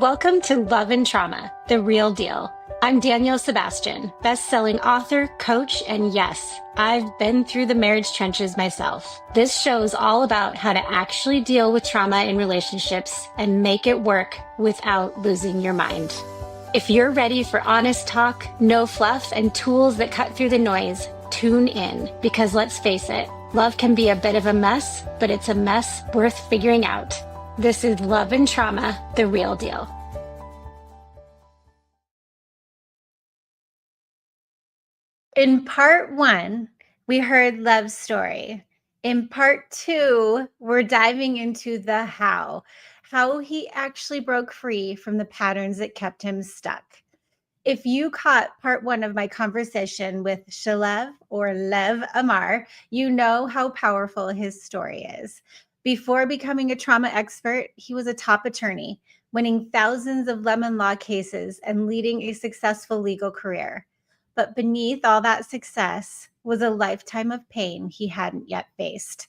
Welcome to Love and Trauma, the real deal. I'm Danielle Sebastian, best-selling author, coach, and yes, I've been through the marriage trenches myself. This show is all about how to actually deal with trauma in relationships and make it work without losing your mind. If you're ready for honest talk, no fluff, and tools that cut through the noise, tune in, because let's face it, love can be a bit of a mess, but it's a mess worth figuring out. This is Love and Trauma, the real deal. In part one, we heard Love's story. In part two, we're diving into the how he actually broke free from the patterns that kept him stuck. If you caught part one of my conversation with Shalev or Lev Amar, you know how powerful his story is. Before becoming a trauma expert, he was a top attorney, winning thousands of lemon law cases and leading a successful legal career. But beneath all that success was a lifetime of pain he hadn't yet faced.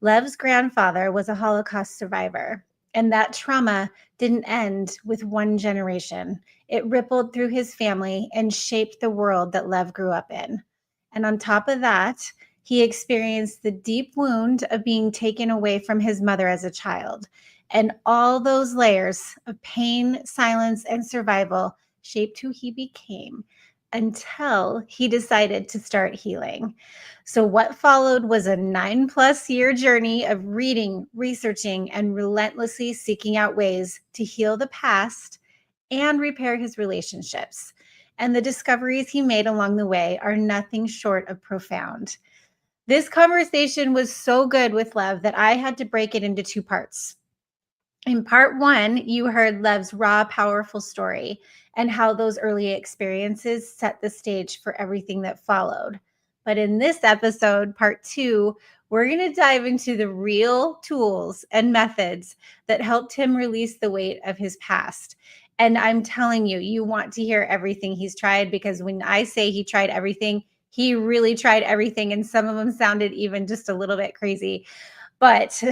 Lev's grandfather was a Holocaust survivor, and that trauma didn't end with one generation. It rippled through his family and shaped the world that Lev grew up in. And on top of that, he experienced the deep wound of being taken away from his mother as a child. And all those layers of pain, silence, and survival shaped who he became until he decided to start healing. So, what followed was a 9+ year journey of reading, researching, and relentlessly seeking out ways to heal the past and repair his relationships. And the discoveries he made along the way are nothing short of profound. This conversation was so good with Lev that I had to break it into two parts. In part one, you heard Lev's raw, powerful story and how those early experiences set the stage for everything that followed. But in this episode, part two, we're going to dive into the real tools and methods that helped him release the weight of his past. And I'm telling you, you want to hear everything he's tried, because when I say he tried everything, he really tried everything. And some of them sounded even just a little bit crazy. But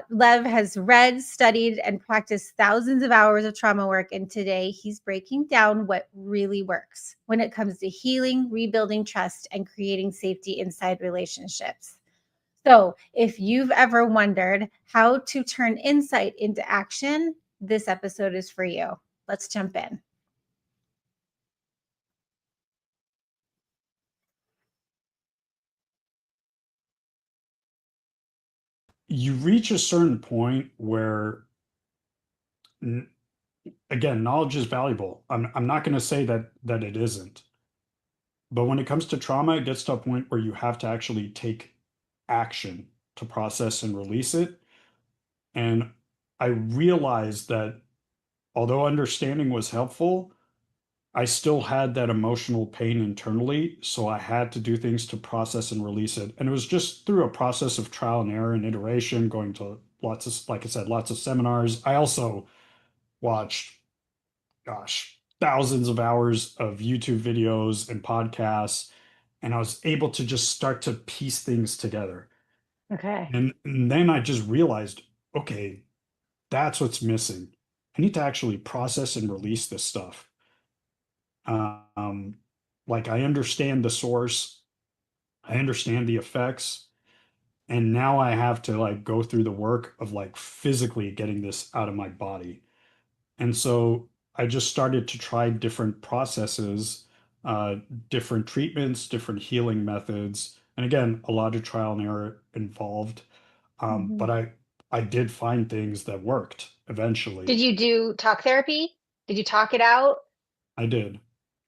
Lev has read, studied, and practiced thousands of hours of trauma work, and today he's breaking down what really works when it comes to healing, rebuilding trust, and creating safety inside relationships. So, if you've ever wondered how to turn insight into action, this episode is for you. Let's jump in. You reach a certain point where, again, knowledge is valuable. I'm not going to say that it isn't. But when it comes to trauma, it gets to a point where you have to actually take action to process and release it. And I realized that although understanding was helpful, I still had that emotional pain internally. So I had to do things to process and release it. And it was just through a process of trial and error and iteration, going to lots of, like I said, lots of seminars. I also watched, gosh, thousands of hours of YouTube videos and podcasts, and I was able to just start to piece things together. Okay. And then I just realized, okay, that's what's missing. I need to actually process and release this stuff. Um, like I understand the source, I understand the effects, and now I have to like go through the work of like physically getting this out of my body. And so I just started to try different processes, uh, different treatments, different healing methods. And again, a lot of trial and error involved. But Mhm. I did find things that worked Did eventually. you do talk therapy? Did you talk it out? I did.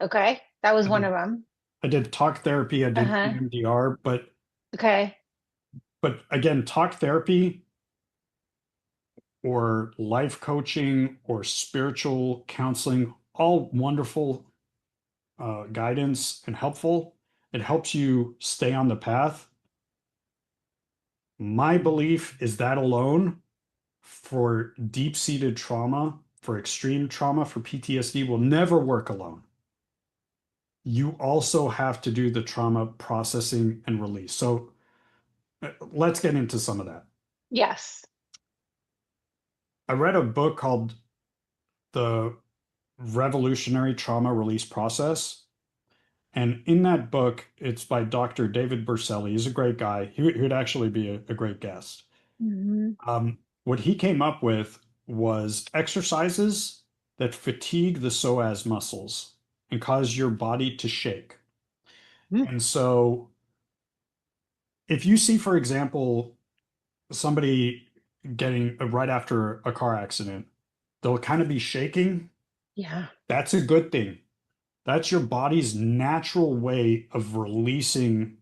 Okay. That was I one did of them. I did talk therapy, I did Uh-huh. EMDR, Okay. but again, talk therapy or life coaching or spiritual counseling, all wonderful guidance and helpful. It helps you stay on the path. My belief is that alone for deep seated trauma, for extreme trauma, for PTSD will never work alone. You also have to do the trauma processing and release. So let's get into some of that. Yes. I read a book called the revolutionary trauma release process. And in that book, it's by Dr. David Berceli. He's a great guy. He would actually be a great guest. Mm-hmm. What he came up with was exercises that fatigue the psoas muscles and cause your body to shake. Mm. And so, if you see, for example, somebody getting right after a car accident, they'll kind of be shaking. Yeah. That's a good thing. That's your body's natural way of releasing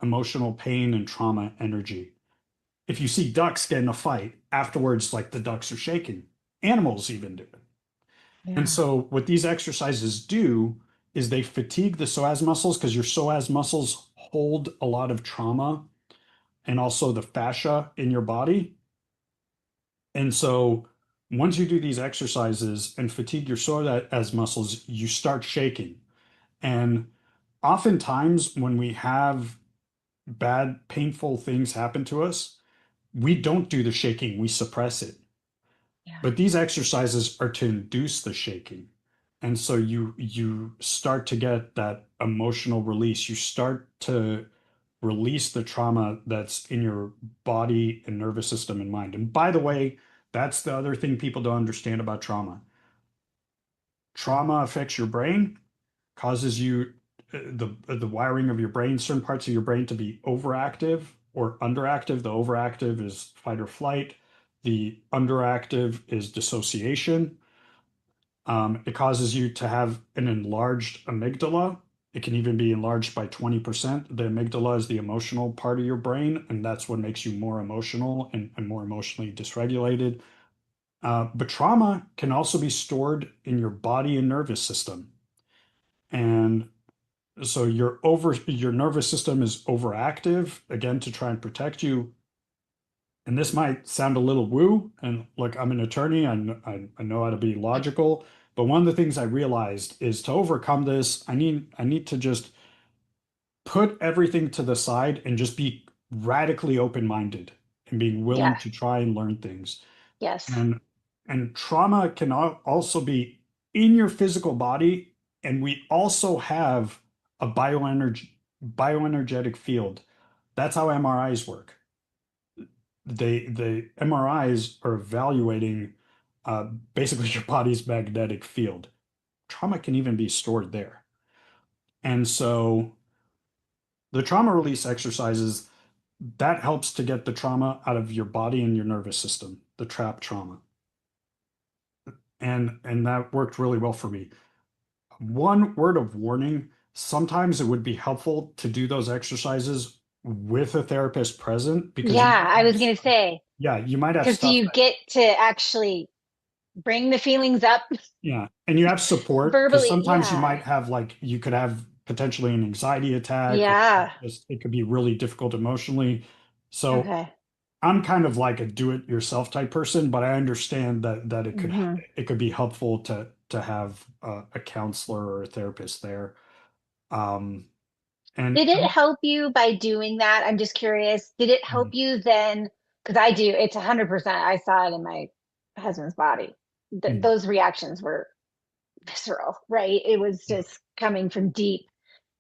emotional pain and trauma energy. If you see ducks get in a fight, afterwards, like the ducks are shaking. Animals even do it. And Yeah. so, what these exercises do is they fatigue the psoas muscles because your psoas muscles hold a lot of trauma and also the fascia in your body. And so, once you do these exercises and fatigue your psoas muscles, you start shaking. And oftentimes, when we have bad, painful things happen to us, we don't do the shaking, we suppress it. Yeah. But these exercises are to induce the shaking. And so you start to get that emotional release. You start to release the trauma that's in your body and nervous system and mind. And by the way, that's the other thing people don't understand about trauma. Trauma affects your brain, causes you the wiring of your brain, certain parts of your brain to be overactive or underactive. The overactive is fight or flight. The underactive is dissociation. It causes you to have an enlarged amygdala. It can even be enlarged by 20%. The amygdala is the emotional part of your brain, and that's what makes you more emotional and more emotionally dysregulated. But trauma can also be stored in your body and nervous system. And so your nervous system is overactive, again, to try and protect you. And this might sound a little woo, and look, I'm an attorney, I know how to be logical, but one of the things I realized is to overcome this, I need to just put everything to the side and just be radically open-minded and being willing Yes. to try and learn things. Yes. And and trauma can also be in your physical body, and we also have a bioenergetic field. That's how MRIs work. The MRIs are evaluating basically your body's magnetic field. Trauma can even be stored there. And so the trauma release exercises that helps to get the trauma out of your body and your nervous system, the trapped trauma. And that worked really well for me. One word of warning, sometimes it would be helpful to do those exercises with a therapist present because Yeah, I was gonna say, you might have because do stuff you that, get to actually bring the feelings up yeah, and you have support because verbally? sometimes you Yeah. might have like you could have potentially an anxiety attack or Yeah. just it could be really difficult emotionally. So Okay. I'm kind of like a do-it-yourself type person, but I understand that Hmm. it could be helpful to have a counselor or a therapist there. Um, and Did it help you by doing that? I'm just curious. Did it help you then? Because I do, it's 100%. I saw it in my husband's body. Th Mm, those reactions were visceral, right? It was yeah. just coming from deep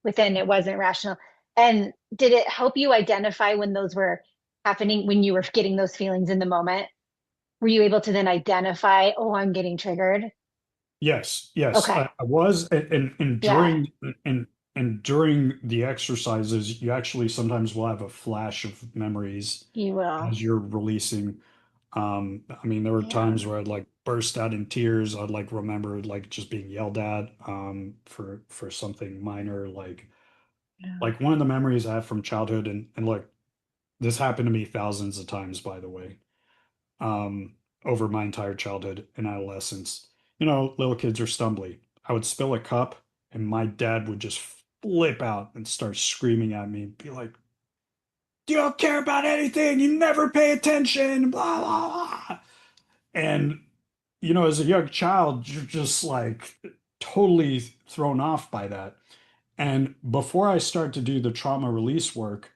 within. It wasn't rational. And did it help you identify when those were happening, when you were getting those feelings in the moment? Were you able to then identify, oh, I'm getting triggered? Yes, yes, Okay. I was, and Yeah, and during the exercises, you actually sometimes will have a flash of memories you will. as you're releasing. I mean, there were Yeah. times where I'd like burst out in tears. I'd like remember like just being yelled at for something minor, Yeah. like one of the memories I have from childhood, and look, this happened to me thousands of times, by the way, um, over my entire childhood and adolescence. You know, little kids are stumbly. I would spill a cup, and my dad would just flip out and start screaming at me, be like, "You don't care about anything. You never pay attention." Blah blah blah. And you know, as a young child, you're just like totally thrown off by that. And before I start to do the trauma release work,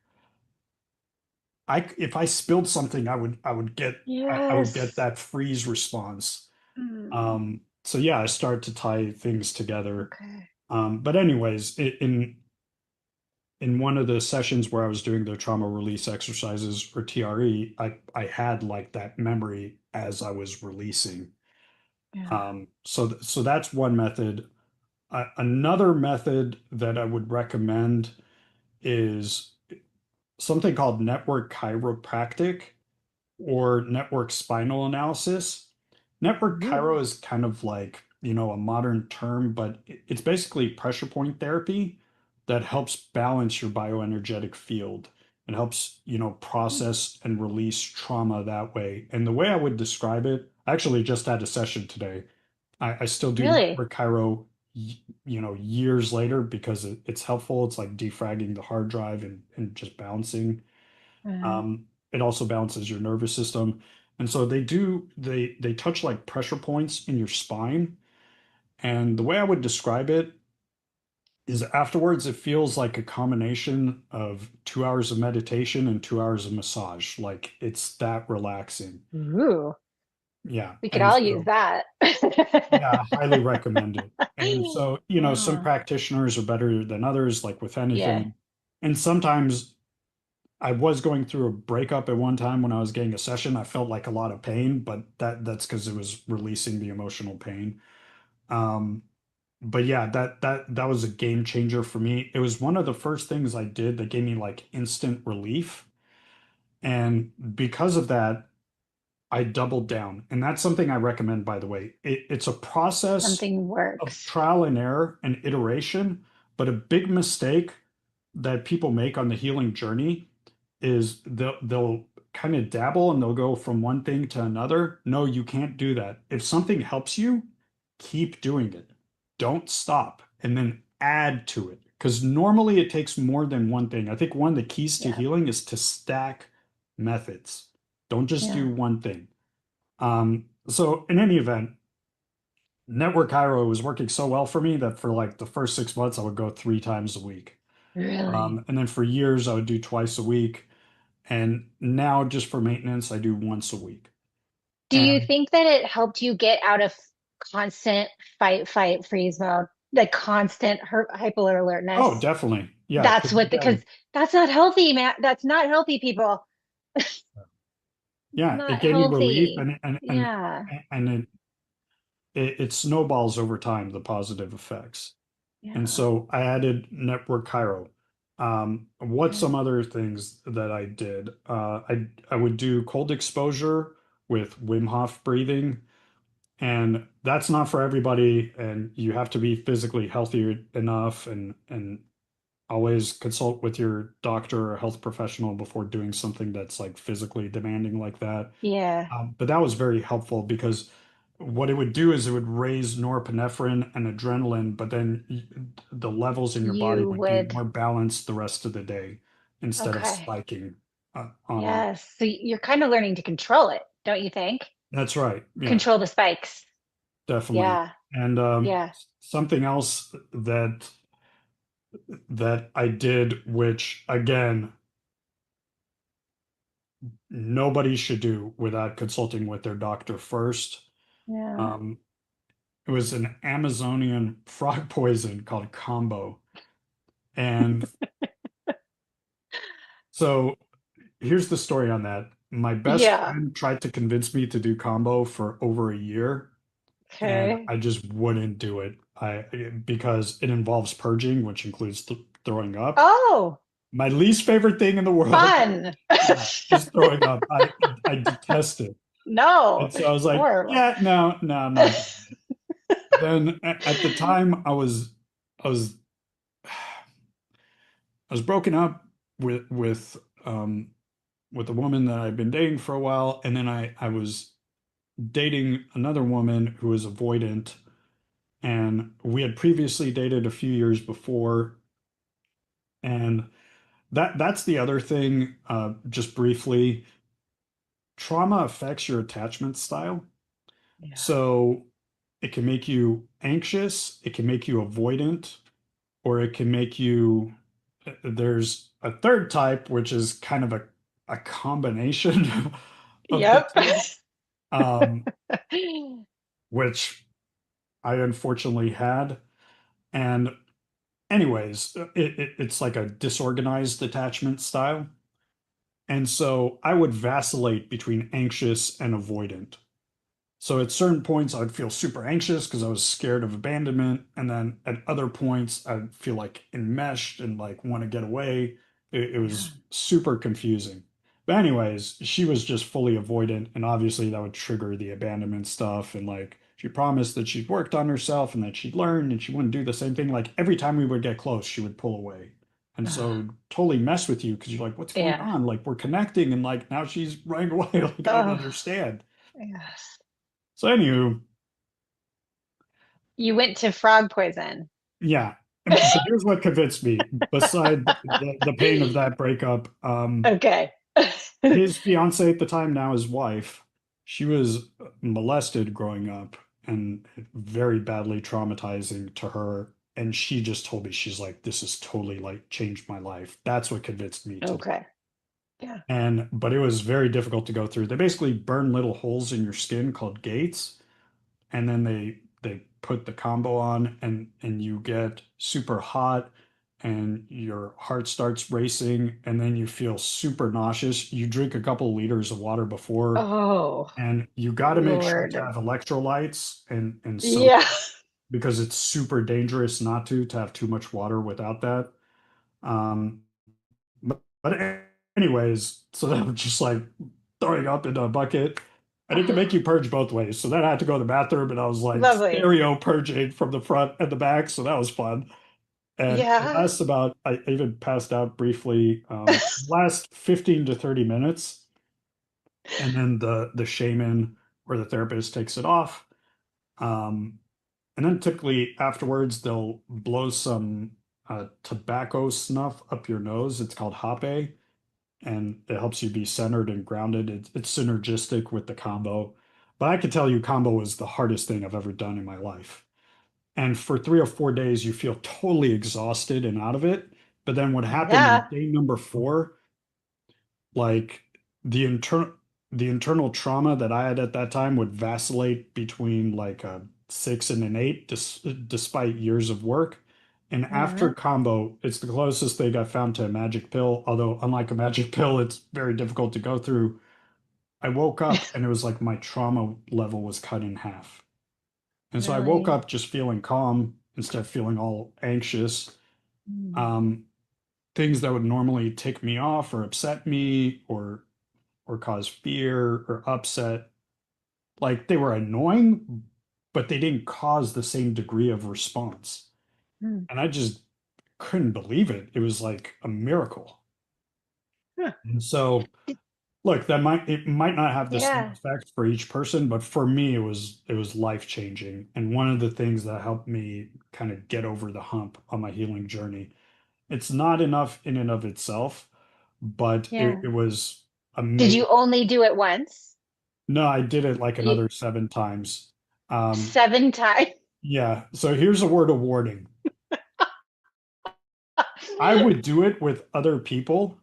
if I spilled something, I would get Yes. that freeze response. Hmm. So yeah, I start to tie things together. Okay. But anyways, in one of the sessions where I was doing the trauma release exercises or TRE, I had like that memory as I was releasing. Yeah. So that's one method. Another method that I would recommend is something called network chiropractic or network spinal analysis. Network Ooh. chiro is kind of like, a modern term, but it's basically pressure point therapy that helps balance your bioenergetic field and helps, process and release trauma that way. And the way I would describe it, I actually just had a session today. I still do Really? network chiro, years later because it's helpful. It's like defragging the hard drive and just bouncing. Uh, It also balances your nervous system. And so they touch like pressure points in your spine. And the way I would describe it is afterwards it feels like a combination of 2 hours of meditation and 2 hours of massage. Like it's that relaxing. ooh. Yeah. We could And all use so that. yeah, I highly recommend it. And so, some Yeah. practitioners are better than others, like with Yeah. anything. And sometimes I was going through a breakup at one time when I was getting a session. I felt like a lot of pain, but that's because it was releasing the emotional pain. Um, but yeah, that was a game changer for me. It was one of the first things I did that gave me like instant relief. And because of that, I doubled down. And that's something I recommend, by the way. It's a process Something of works. trial and error and iteration, but a big mistake that people make on the healing journey is they'll kind of dabble and they'll go from one thing to another. No, you can't do that. If something helps you, keep doing it. Don't stop and then add to it. Because normally it takes more than one thing. I think one of the keys to Yeah. healing is to stack methods. Don't just Yeah. do one thing. So in any event, Network Cairo was working so well for me that for like the first 6 months, I would go 3 times a week. Really? And then for years, I would do twice a week. And now, just for maintenance, I do once a week. Do you And think that it helped you get out of constant fight, fight, freeze mode? The constant hyper oh, alertness? definitely. Yeah. That's Because what, because again, that's not healthy, man. That's not healthy, people. It's yeah, it not gave me relief healthy. and Yeah. it snowballs over time, the positive effects. And Yeah. so I added Network Cairo. What Okay. some other things that I did? I would do cold exposure with Wim Hof breathing. And that's not for everybody, and you have to be physically healthy enough and always consult with your doctor or health professional before doing something that's like physically demanding like that. Yeah. But that was very helpful because what it would do is it would raise norepinephrine and adrenaline, but then the levels in your body You would be would. more balanced the rest of the day instead of Okay. spiking on a. Yes. So you're kind of learning to control it, don't you think? That's right. Yeah, Control the spikes. definitely. Yeah. And Yeah. something else that I did, which again, nobody should do without consulting with their doctor first. Yeah. Um, it was an Amazonian frog poison called Combo. And so here's the story on that. My best Yeah. friend tried to convince me to do Combo for over a year, and Okay. I just wouldn't do it. Because it involves purging, which includes throwing up. Oh, My least favorite thing in the world. fun. Yeah, is throwing up. I detest it. No, And so I was like, horrible. yeah, no, no, I'm not doing it. Then at the time I was I was broken up with a woman that I'd been dating for a while, and then I was dating another woman who was avoidant, and we had previously dated a few years before, and that's the other thing, just briefly, trauma affects your attachment style. Yeah. So it can make you anxious, it can make you avoidant, or it can make you. There's a third type, which is kind of a combination of the Yep. two, um, which I unfortunately had. And anyways, it's like a disorganized attachment style. And so I would vacillate between anxious and avoidant. So at certain points, I'd feel super anxious because I was scared of abandonment. And then at other points, I'd feel like enmeshed and like want to get away. It Yeah. was super confusing. But, anyways, she was just fully avoidant. And obviously, that would trigger the abandonment stuff. And like, she promised that she'd worked on herself and that she'd learned and she wouldn't do the same thing. Like, every time we would get close, she would pull away. And so, Ugh. totally mess with you because you're like, what's going Yeah. on? Like, we're connecting. And like, now she's running away. Like, I don't Oh, understand. yes. So, anywho, You went to frog poison. yeah. But here's what convinced me, beside the pain of that breakup. Okay. His fiance at the time, now his wife, she was molested growing up and very badly traumatizing to her. And she just told me, she's like, this has totally like changed my life. That's what convinced me to. Okay. Yeah. And but it was very difficult to go through. They basically burn little holes in your skin called gates, and then they put the combo on, and you get super hot and your heart starts racing, and then you feel super nauseous. You drink a couple liters of water before, Oh, and you got to make sure to Lord. have electrolytes and soda Yeah. because it's super dangerous not to have too much water without that. Um, but anyways, so that was just like throwing up into a bucket. And it can make you purge both ways. So then I had to go to the bathroom and I was like Lovely. stereo purging from the front and the back. So that was fun. And it Yeah. lasts about, I even passed out briefly, last 15 to 30 minutes. And then the shaman or the therapist takes it off. Um, and then typically afterwards, they'll blow some tobacco snuff up your nose. It's called hape, and it helps you be centered and grounded. It's synergistic with the combo. But I can tell you, combo is the hardest thing I've ever done in my life. And for 3 or 4 days, you feel totally exhausted and out of it. But then what happened in Yeah. day number 4, like the internal trauma that I had at that time would vacillate between like a 6 and an 8, despite years of work. And after Yeah. combo, it's the closest thing I found to a magic pill. Although, unlike a magic pill, it's very difficult to go through. I woke up and it was like my trauma level was cut in half. And so I woke Really? up just feeling calm instead of feeling all anxious. Mm. Um, Things that would normally tick me off or upset me or cause fear or upset, like they were annoying, but they didn't cause the same degree of response. Mm. And I just couldn't believe it. It was like a miracle. Huh. And so, look, it might not have the same Yeah. effect for each person, but for me it was life changing. And one of the things that helped me kind of get over the hump on my healing journey. It's not enough in and of itself, but it, Yeah. it was Did you amazing. only do it once? No, I did it like You, another 7 times. Um, 7 times? yeah. So here's a word of warning. I would do it with other people.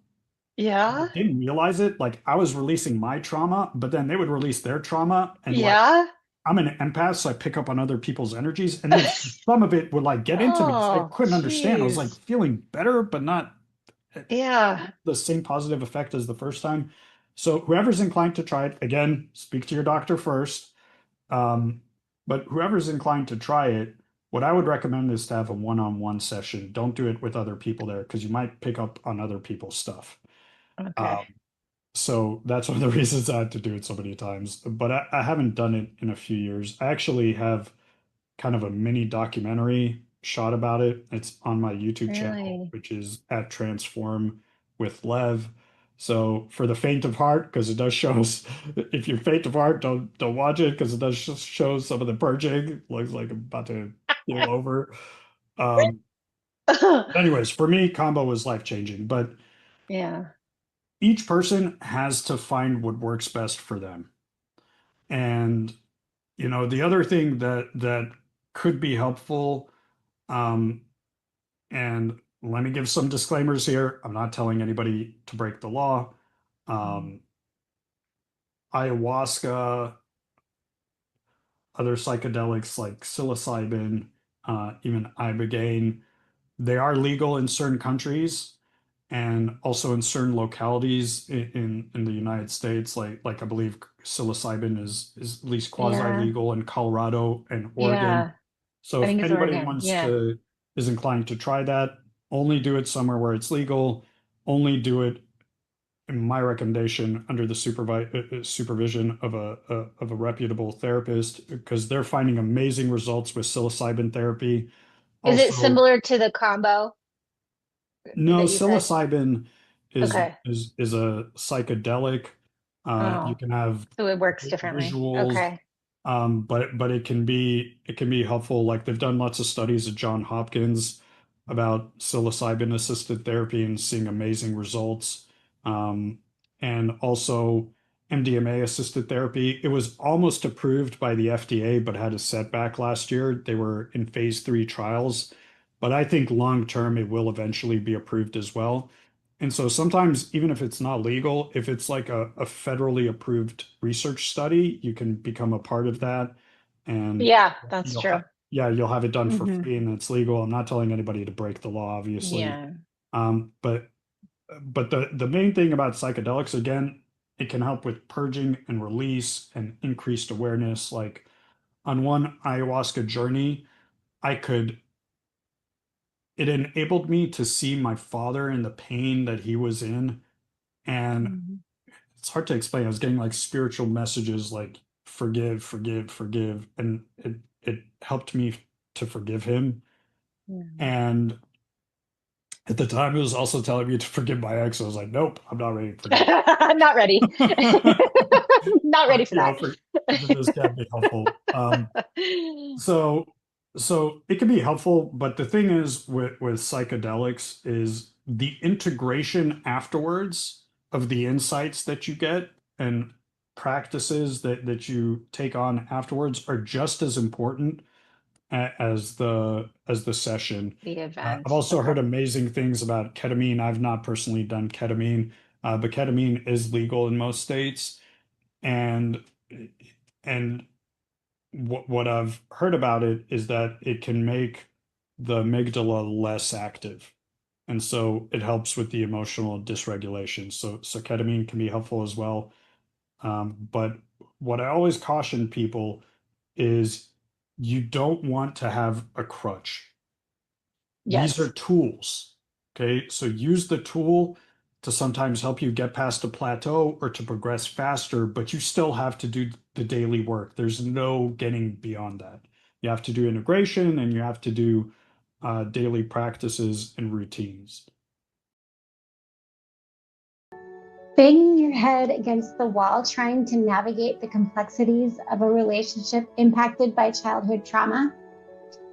Yeah. Didn't realize it. Like I was releasing my trauma, but then they would release their trauma. And like Yeah. I'm an empath, so I pick up on other people's energies. And then some of it would like get into me. So I Oh, couldn't understand. I was like jeez. feeling better, but not Yeah. the same positive effect as the first time. So whoever's inclined to try it, again, speak to your doctor first. Um, but whoever's inclined to try it, what I would recommend is to have a one-on-one session. Don't do it with other people there because you might pick up on other people's stuff. Okay. Um, so that's one of the reasons I had to do it so many times. But I haven't done it in a few years. I actually have kind of a mini documentary shot about it. It's on my YouTube channel, Really? which is at Transform with Lev. So for the faint of heart, because it does show us, if you're faint of heart, don't watch it because it does show some of the purging. Looks like I'm about to keel over. Um, Anyways, for me, combo was life changing, but Yeah. each person has to find what works best for them. And the other thing that could be helpful, um, and let me give some disclaimers here. I'm not telling anybody to break the law. Mm. Um, Ayahuasca other psychedelics like psilocybin, even ibogaine. They are legal in certain countries and also in certain localities in the United States. Like I believe psilocybin is at least quasi Yeah. legal in Colorado and Oregon. Yeah. So I if think it's anybody Oregon. wants Yeah. to is inclined to try that, only do it somewhere where it's legal. Only do it, in my recommendation, under the supervision of a reputable therapist, because they're finding amazing results with psilocybin therapy. Is it Also, similar to the combo no, that you said? psilocybin Okay. is a psychedelic. You Oh, can have so it works differently. visuals, Okay. but it can be helpful. Like they've done lots of studies at John Hopkins about psilocybin assisted therapy and seeing amazing results. Um, and also MDMA assisted therapy. It was almost approved by the FDA, but had a setback last year. They were in phase 3 trials, but I think long term it will eventually be approved as well. And so sometimes, even if it's not legal, if it's like a federally approved research study, you can become a part of that. And Yeah, that's true. yeah, you'll have it done for Hmm. free and it's legal. I'm not telling anybody to break the law, obviously. Yeah. But the main thing about psychedelics, again, it can help with purging and release and increased awareness. Like on one ayahuasca journey, I could it enabled me to see my father and the pain that he was in. And Mhm. it's hard to explain. I was getting like spiritual messages like forgive, forgive, forgive. And it helped me to forgive him. Yeah. And at the time, it was also telling me to forgive my ex. I was like, nope, I'm not ready to forgive. I'm not ready. Not ready for that. Forgiveness can be helpful. So it can be helpful, but the thing is with psychedelics is the integration afterwards of the insights that you get and practices that you take on afterwards are just as important as the session. The I've event. also heard Okay. amazing things about ketamine. I've not personally done ketamine, but ketamine is legal in most states, and and what I've heard about it is that it can make the amygdala less active. And so it helps with the emotional dysregulation. So ketamine can be helpful as well. But what I always caution people is you don't want to have a crutch. These are Yes. tools. Okay. So use the tool to sometimes help you get past a plateau or to progress faster, but you still have to do the daily work. There's no getting beyond that. You have to do integration and you have to do daily practices and routines. Banging your head against the wall trying to navigate the complexities of a relationship impacted by childhood trauma,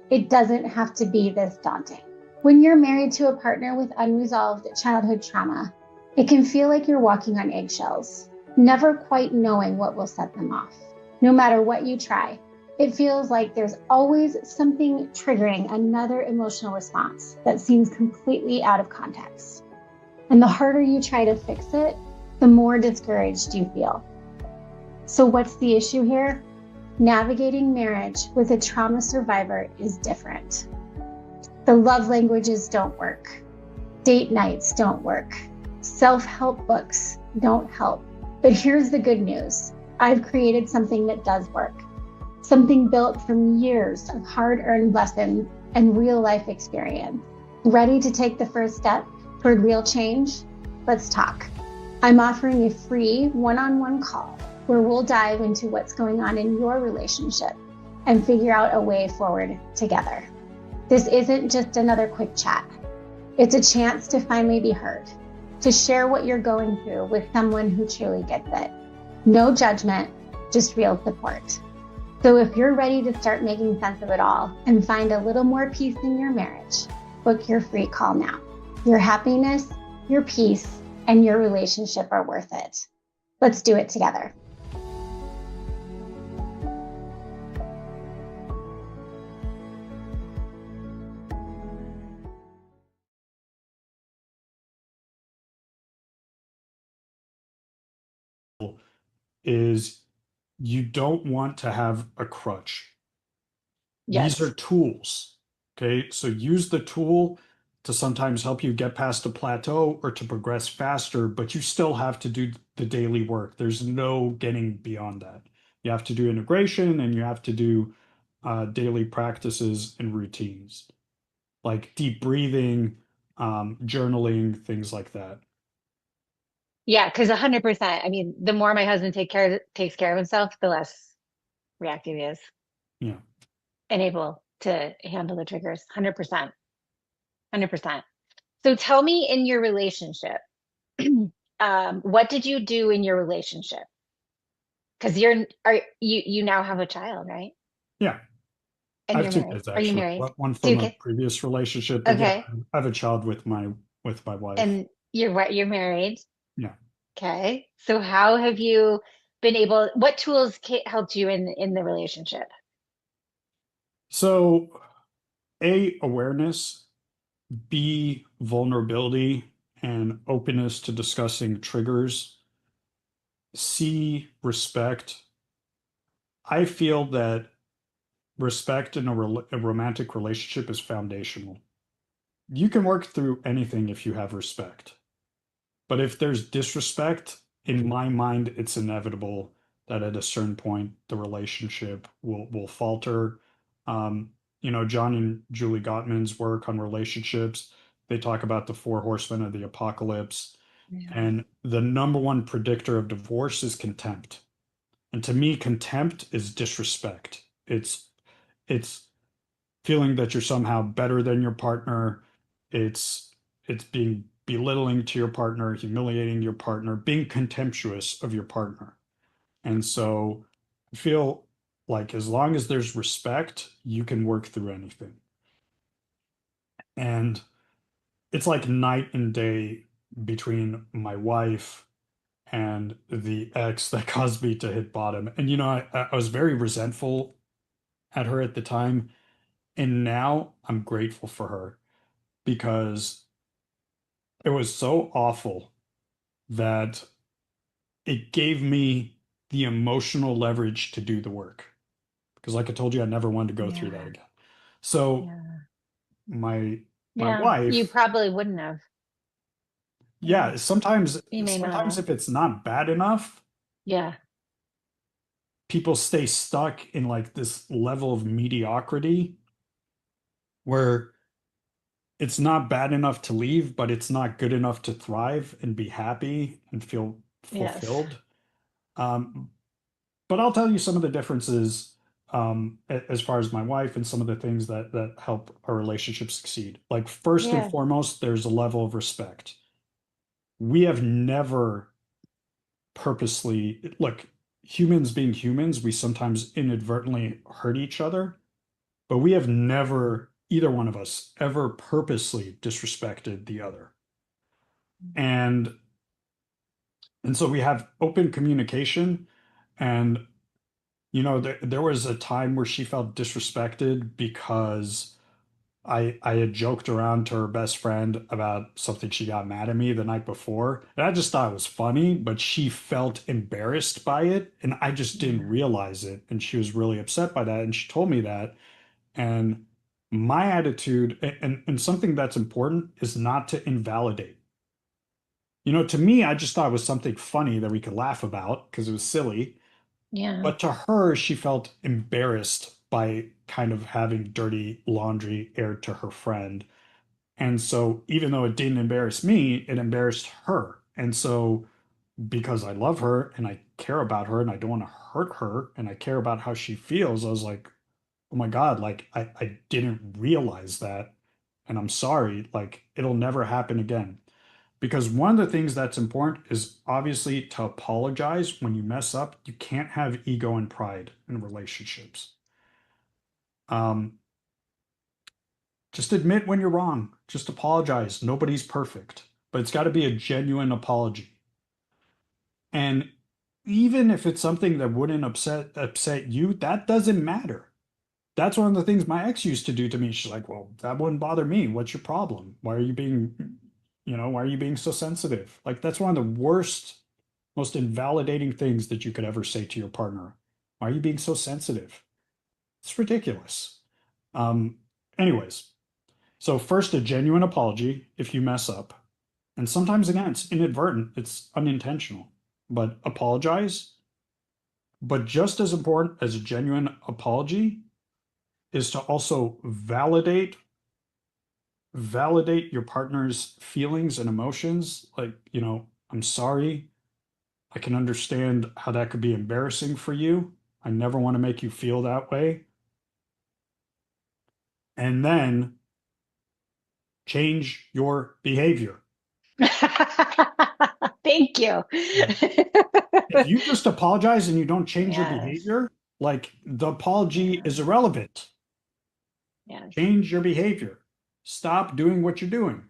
it doesn't have to be this daunting. When you're married to a partner with unresolved childhood trauma, it can feel like you're walking on eggshells, never quite knowing what will set them off. No matter what you try, it feels like there's always something triggering another emotional response that seems completely out of context. And the harder you try to fix it, the more discouraged you feel. So, what's the issue here? Navigating marriage with a trauma survivor is different. The love languages don't work. Date nights don't work. Self-help books don't help. But here's the good news. I've created something that does work. Something built from years of hard-earned lessons and real-life experience. Ready to take the first step toward real change? Let's talk. I'm offering a free one-on-one call where we'll dive into what's going on in your relationship and figure out a way forward together. This isn't just another quick chat. It's a chance to finally be heard, to share what you're going through with someone who truly gets it. No judgment, just real support. So if you're ready to start making sense of it all and find a little more peace in your marriage, book your free call now. Your happiness, your peace, and your relationship are worth it. Let's do it together. Is you don't want to have a crutch. These are Yes. tools. Okay. So use the tool to sometimes help you get past a plateau or to progress faster, but you still have to do the daily work. There's no getting beyond that. You have to do integration and you have to do daily practices and routines like deep breathing, journaling, things like that. Yeah, because 100%. I mean, the more my husband takes care of himself, the less reactive he is Yeah. and able to handle the triggers. 100%. 100%. So tell me in your relationship, what did you do in your relationship? Because you now have a child, right? Yeah. I And have you're two married. kids Are you actually. married? One Two from a kids? previous relationship, but yeah, Okay. I have a child with my wife. And you're married. Yeah. Okay. So how have you been able, what tools helped you in the relationship? So A, awareness, B, vulnerability and openness to discussing triggers, C, respect. I feel that respect in a romantic relationship is foundational. You can work through anything if you have respect. But if there's disrespect, in my mind, it's inevitable that at a certain point the relationship will falter. Um, John and Julie Gottman's work on relationships, they talk about the four horsemen of the apocalypse. Yeah. And the number one predictor of divorce is contempt. And to me, contempt is disrespect. It's feeling that you're somehow better than your partner. It's being belittling to your partner, humiliating your partner, being contemptuous of your partner. And so I feel like as long as there's respect, you can work through anything. And it's like night and day between my wife and the ex that caused me to hit bottom. And I was very resentful at her at the time. And now I'm grateful for her because it was so awful that it gave me the emotional leverage to do the work. Because like I told you, I never wanted to go through that Yeah. again. So Yeah. my Yeah. You wife, probably wouldn't have. Yeah. yeah, sometimes You may not sometimes have. if it's not bad enough, Yeah. people stay stuck in like this level of mediocrity where it's not bad enough to leave, but it's not good enough to thrive and be happy and feel Yes. fulfilled. Um, but I'll tell you some of the differences as far as my wife and some of the things that help our relationship succeed. Like first and Yeah. foremost, there's a level of respect. We have never purposely look, humans being humans, we sometimes inadvertently hurt each other, but we have never either one of us ever purposely disrespected the other. And and so we have open communication and there was a time where she felt disrespected because I had joked around to her best friend about something she got mad at me the night before. And I just thought it was funny, but she felt embarrassed by it. And I just didn't Yeah. realize it. And she was really upset by that. And she told me that. And my attitude, and something that's important is not to invalidate. To me, I just thought it was something funny that we could laugh about because it was silly. Yeah. But to her, she felt embarrassed by kind of having dirty laundry aired to her friend. And so, even though it didn't embarrass me, it embarrassed her. And so, because I love her and I care about her and I don't want to hurt her and I care about how she feels, I was like, oh my God, like I didn't realize that. And I'm sorry, like it'll never happen again. Because one of the things that's important is obviously to apologize when you mess up. You can't have ego and pride in relationships. Um, just admit when you're wrong. Just apologize. Nobody's perfect, but it's got to be a genuine apology. And even if it's something that wouldn't upset you, that doesn't matter. That's one of the things my ex used to do to me. She's like, "Well, that wouldn't bother me. What's your problem? Why are you being so sensitive?" Like that's one of the worst, most invalidating things that you could ever say to your partner. Why are you being so sensitive? It's ridiculous. Um, anyways, so first, a genuine apology if you mess up. And sometimes, again, it's inadvertent, it's unintentional, but apologize. But just as important as a genuine apology is to also validate your partner's feelings and emotions. Like, I'm sorry. I can understand how that could be embarrassing for you. I never want to make you feel that way. And then change your behavior. Thank you. Yeah. If you just apologize and you don't change your Yes. behavior, like the apology Yeah. is irrelevant. Yes. Change your behavior. Stop doing what you're doing.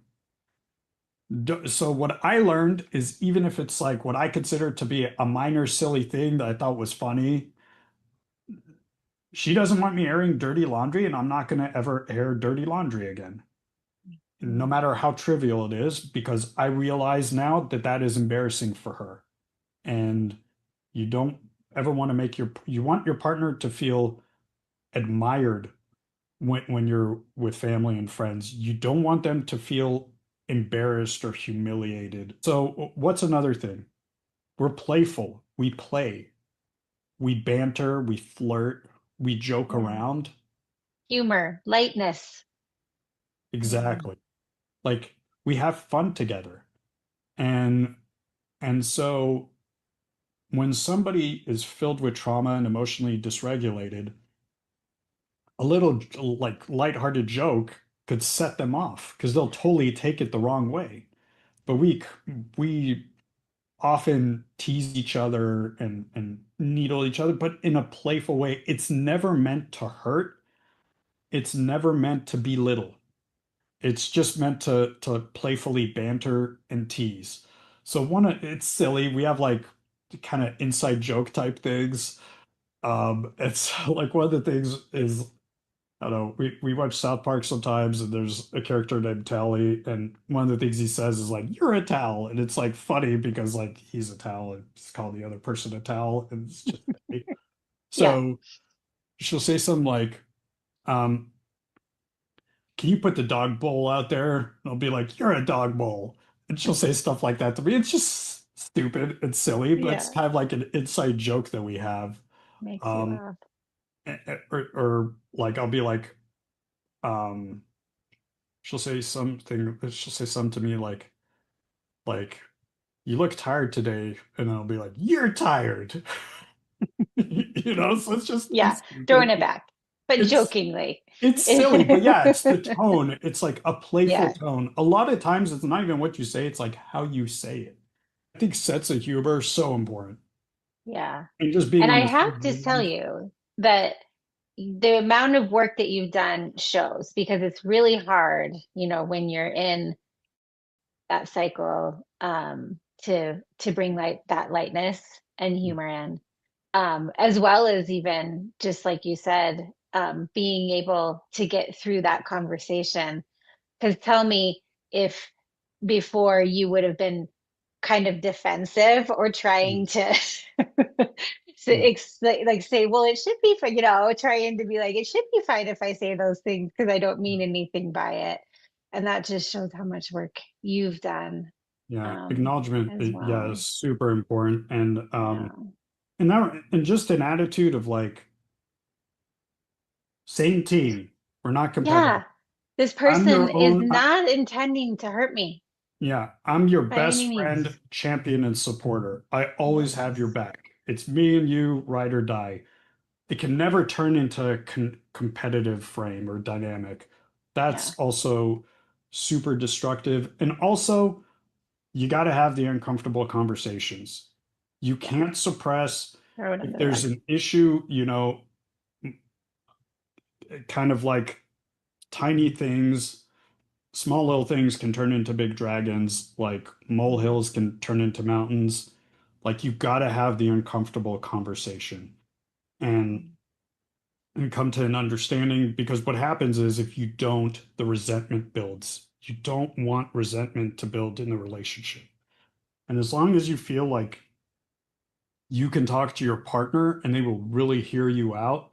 So what I learned is even if it's like what I consider to be a minor silly thing that I thought was funny, she doesn't want me airing dirty laundry, and I'm not going to ever air dirty laundry again, no matter how trivial it is, because I realize now that that is embarrassing for her. And you don't ever want to you want your partner to feel admired when you're with family and friends. You don't want them to feel embarrassed or humiliated. So what's another thing? We're playful. We play. We banter, we flirt, we joke Yeah. around. Humor, lightness. Yeah. Exactly. Like we have fun together. And and so when somebody is filled with trauma and emotionally dysregulated, a little like lighthearted joke could set them off because they'll totally take it the wrong way. But we often tease each other and needle each other, but in a playful way. It's never meant to hurt. It's never meant to belittle. It's just meant to playfully banter and tease. So it's silly. We have like kind of inside joke type things. It's like one of the things is I don't know, we watch South Park sometimes and there's a character named Tally, and one of the things he says is like, "You're a towel." And it's like funny because like he's a towel and he's calling the other person a towel, and it's just funny. Yeah. So she'll say something like, um, can you put the dog bowl out there? And I'll be like, "You're a dog bowl." And she'll say stuff like that to me. It's just stupid and silly, but it's Yeah. kind of like an inside joke that we have. Makes you Um, laugh. or like I'll be like, um, she'll say something to me like, "You look tired today," and I'll be like, "You're tired." So it's just Yeah. it's Throwing stupid. it back, but It's jokingly. it's silly, but yeah, it's the tone. It's like a playful Yeah. tone. A lot of times it's not even what you say, it's like how you say it. I think sets of humor are so important. Yeah. And just being And on I the have same to tell wavelength. you that the amount of work that you've done shows because it's really hard, when you're in that cycle, to bring that lightness and humor in, as well as even just like you said, being able to get through that conversation. Because tell me if before you would have been kind of defensive or Yeah. trying to Yeah. like say, well, it should be fine, trying to be like, it should be fine if I say those things because I don't mean anything by it. And that just shows how much work you've done, Yeah. Acknowledgement, as yeah, is well. super important. And Yeah. and just an attitude of like same team. We're not competitive. Yeah. This I'm person your is own. not intending to hurt me Yeah, I'm your by any best friend, means. champion, and supporter. I always have your Yes. back. It's me and you, ride or die. It can never turn into a competitive frame or dynamic. Yeah. That's also super destructive. And also, you got to have the uncomfortable conversations. You Yeah. can't suppress Throw it if under the there's rug. an issue, kind of like tiny things, small little things can turn into big dragons, like molehills can turn into mountains. Like you got to have the uncomfortable conversation and and come to an understanding, because what happens is if you don't, the resentment builds. You don't want resentment to build in the relationship. And as long as you feel like you can talk to your partner and they will really hear you out,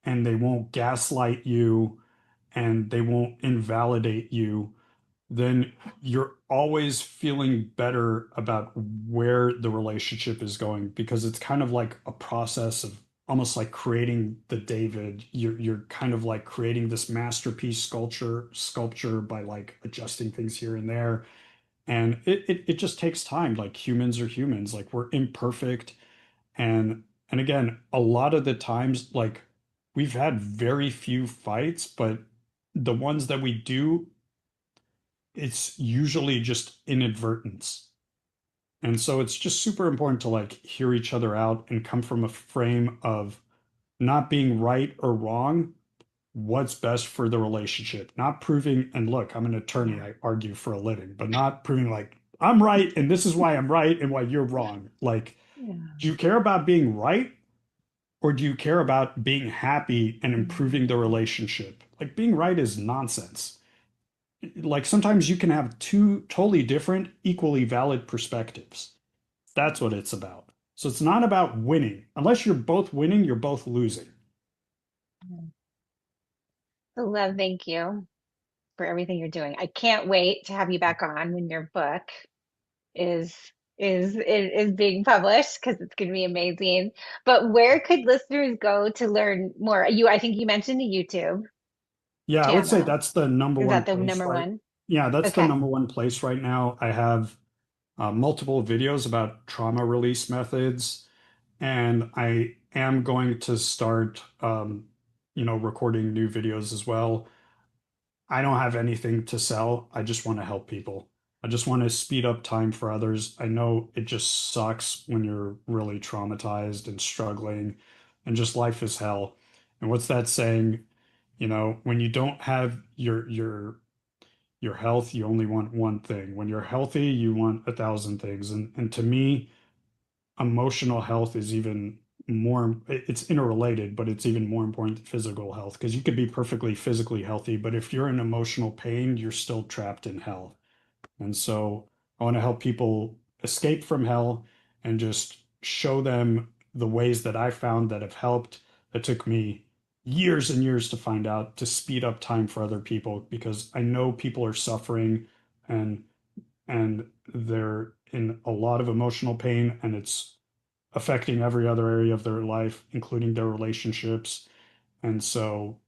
and they won't gaslight you, and they won't invalidate you, then you're always feeling better about where the relationship is going, because it's kind of like a process of almost like creating the David. You're kind of like creating this masterpiece sculpture by like adjusting things here and there. And it just takes time. Like humans are humans, like we're imperfect. And again, a lot of the times, like we've had very few fights, but the ones that we do, it's usually just inadvertence. And so it's just super important to like hear each other out and come from a frame of not being right or wrong, what's best for the relationship, not proving, and look, I'm an attorney, Yeah. I argue for a living, but not proving like I'm right and this is why I'm right and why you're wrong. Like, Yeah. do you care about being right, or do you care about being happy and improving the relationship? Like being right is nonsense. Like sometimes you can have two totally different, equally valid perspectives. That's what it's about. So it's not about winning. Unless you're both winning, you're both losing. So, love, thank you for everything you're doing. I can't wait to have you back on when your book is is being published, because it's going to be amazing. But where could listeners go to learn more? I think you mentioned the YouTube Yeah, I would say channel. that's the number Is one that the place, number right? one? Yeah, that's the Okay. number one place right now. I have multiple videos about trauma release methods, and I am going to start, recording new videos as well. I don't have anything to sell. I just want to help people. I just want to speed up time for others. I know it just sucks when you're really traumatized and struggling and just life is hell. And what's that saying? When you don't have your health, you only want one thing. When you're healthy, you want 1,000 things. And to me, emotional health is even more, it's interrelated, but it's even more important than physical health, because you could be perfectly physically healthy, but if you're in emotional pain, you're still trapped in hell. And so I want to help people escape from hell and just show them the ways that I found that have helped, that took me years and years to find out, to speed up time for other people, because I know people are suffering, and they're in a lot of emotional pain, and it's affecting every other area of their life, including their relationships. And so,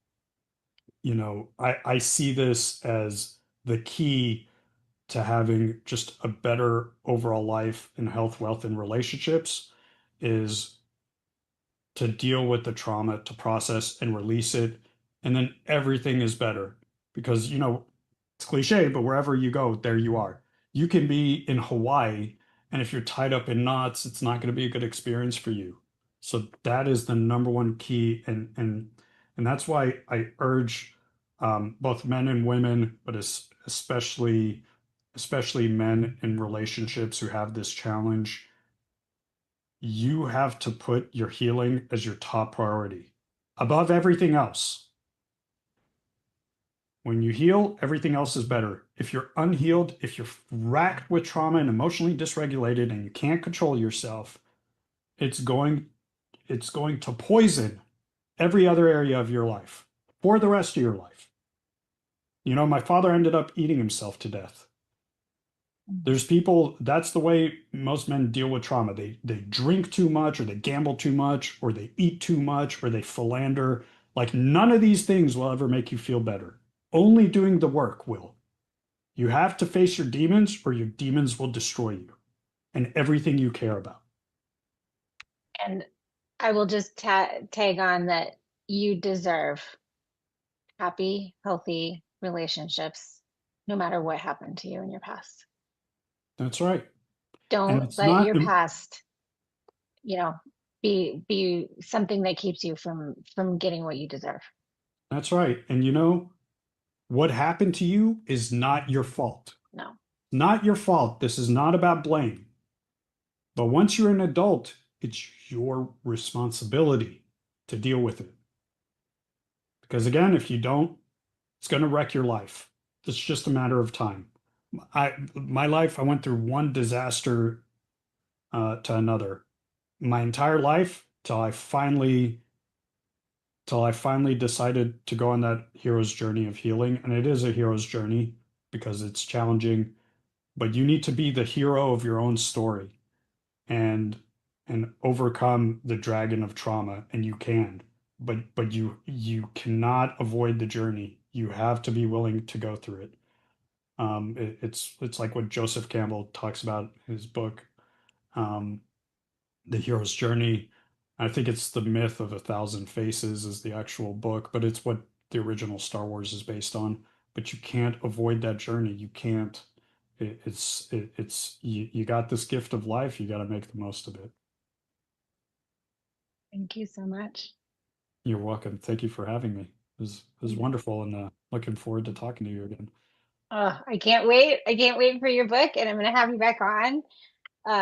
I see this as the key to having just a better overall life in health, wealth, and relationships, is to deal with the trauma, to process and release it. And then everything is better, because, it's cliche, but wherever you go, there you are. You can be in Hawaii, and if you're tied up in knots, it's not going to be a good experience for you. So that is the number one key. And that's why I urge both men and women, but especially men in relationships who have this challenge, you have to put your healing as your top priority above everything else. When you heal, everything else is better. If you're unhealed, if you're racked with trauma and emotionally dysregulated and you can't control yourself, it's going it's going to poison every other area of your life for the rest of your life. My father ended up eating himself to death. There's people, that's the way most men deal with trauma. They drink too much, or they gamble too much, or they eat too much, or they philander. Like none of these things will ever make you feel better. Only doing the work will. You have to face your demons, or your demons will destroy you and everything you care about. And I will just tag on that you deserve happy, healthy relationships, no matter what happened to you in your past. That's right. And Don't it's let not, your past, you know, be something that keeps you from getting what you deserve. that's right. And what happened to you is not your fault. No. Not your fault. This is not about blame. But once you're an adult, it's your responsibility to deal with it. Because again, if you don't, it's going to wreck your life. It's just a matter of time. My life, I went through one disaster to another. my entire life till I finally decided to go on that hero's journey of healing. And it is a hero's journey because it's challenging, but you need to be the hero of your own story and overcome the dragon of trauma, and you can. But you cannot avoid the journey. You have to be willing to go through it. It's like what Joseph Campbell talks about in his book, um, The Hero's Journey. I think it's The Myth of a Thousand Faces is the actual book, but it's what the original Star Wars is based on. But you can't avoid that journey. You can't. It's you got this gift of life. You got to make the most of it. Thank you so much. You're welcome. Thank you for having me. It was wonderful, and looking forward to talking to you again. Oh, I can't wait. I can't wait for your book, and I'm going to have you back on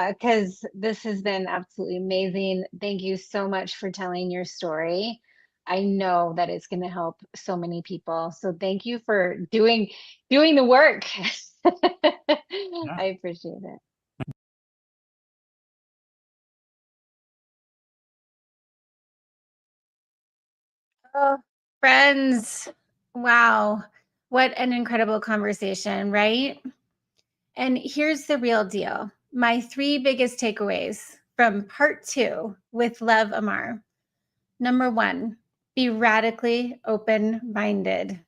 because this has been absolutely amazing. Thank you so much for telling your story. I know that it's going to help so many people. So thank you for doing the work. Yeah. I appreciate it. Oh, friends. Wow. What an incredible conversation, right? And here's the real deal. My 3 biggest takeaways from part 2 with Shalev Amar. Number 1, be radically open-minded.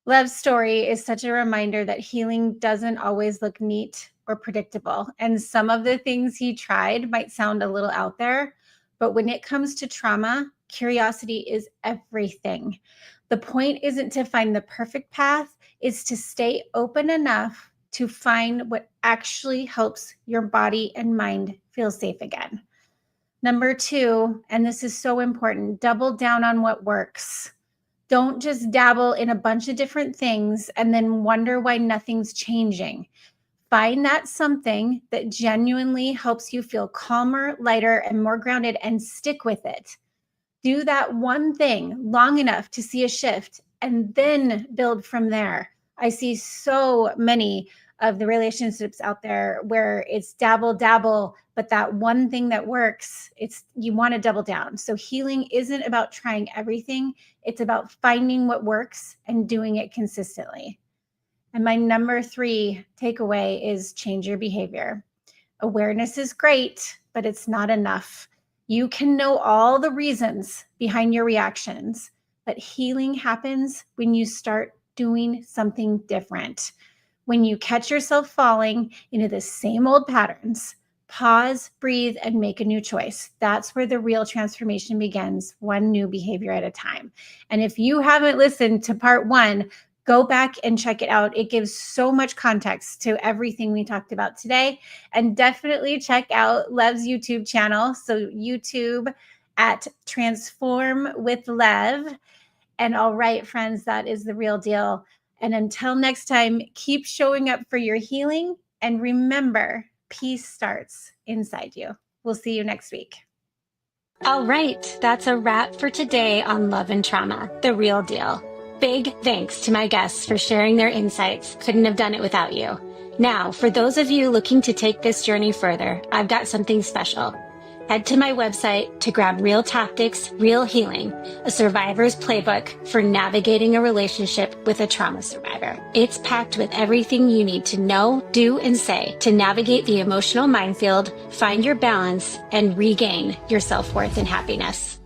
Shalev's story is such a reminder that healing doesn't always look neat or predictable. And some of the things he tried might sound a little out there, but when it comes to trauma, curiosity is everything. The point isn't to find the perfect path, it's to stay open enough to find what actually helps your body and mind feel safe again. Number 2, and this is so important, double down on what works. Don't just dabble in a bunch of different things and then wonder why nothing's changing. Find that something that genuinely helps you feel calmer, lighter, and more grounded, and stick with it. Do that one thing long enough to see a shift and then build from there. I see so many of the relationships out there where it's dabble, but that one thing that works, you want to double down. So healing isn't about trying everything. It's about finding what works and doing it consistently. And my number 3 takeaway is change your behavior. Awareness is great, but it's not enough. You can know all the reasons behind your reactions, but healing happens when you start doing something different. When you catch yourself falling into the same old patterns, pause, breathe, and make a new choice. That's where the real transformation begins, one new behavior at a time. And if you haven't listened to part 1, go back and check it out. It gives so much context to everything we talked about today. And definitely check out Lev's YouTube channel. So YouTube at Transform with Lev. And all right, friends, that is the real deal. And until next time, keep showing up for your healing. And remember, peace starts inside you. We'll see you next week. All right, that's a wrap for today on Love and Trauma, the real deal. Big thanks to my guests for sharing their insights. Couldn't have done it without you. Now, for those of you looking to take this journey further, I've got something special. Head to my website to grab Real Tactics, Real Healing, a survivor's playbook for navigating a relationship with a trauma survivor. It's packed with everything you need to know, do, and say to navigate the emotional minefield, find your balance, and regain your self-worth and happiness.